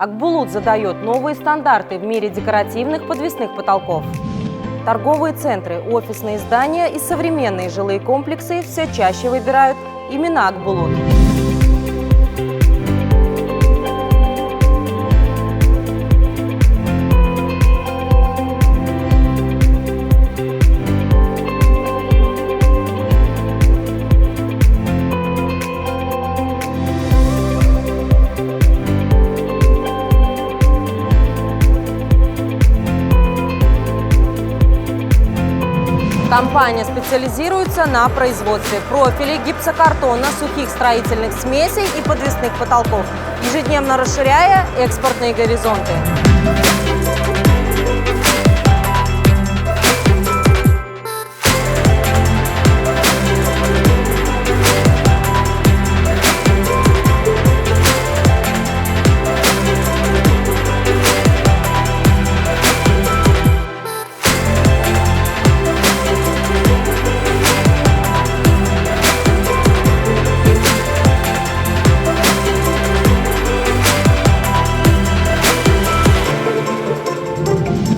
Акбулут задает новые стандарты в мире декоративных подвесных потолков. Торговые центры, офисные здания и современные жилые комплексы все чаще выбирают именно Акбулут. Компания специализируется на производстве профилей, гипсокартона, сухих строительных смесей и подвесных потолков, ежедневно расширяя экспортные горизонты.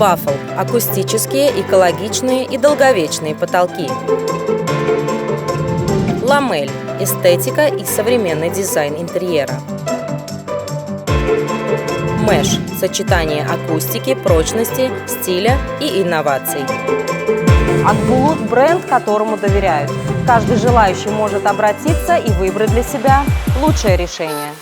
Бафл – акустические, экологичные и долговечные потолки. Ламель – эстетика и современный дизайн интерьера. Мэш – сочетание акустики, прочности, стиля и инноваций. Акбулут – бренд, которому доверяют. Каждый желающий может обратиться и выбрать для себя лучшее решение.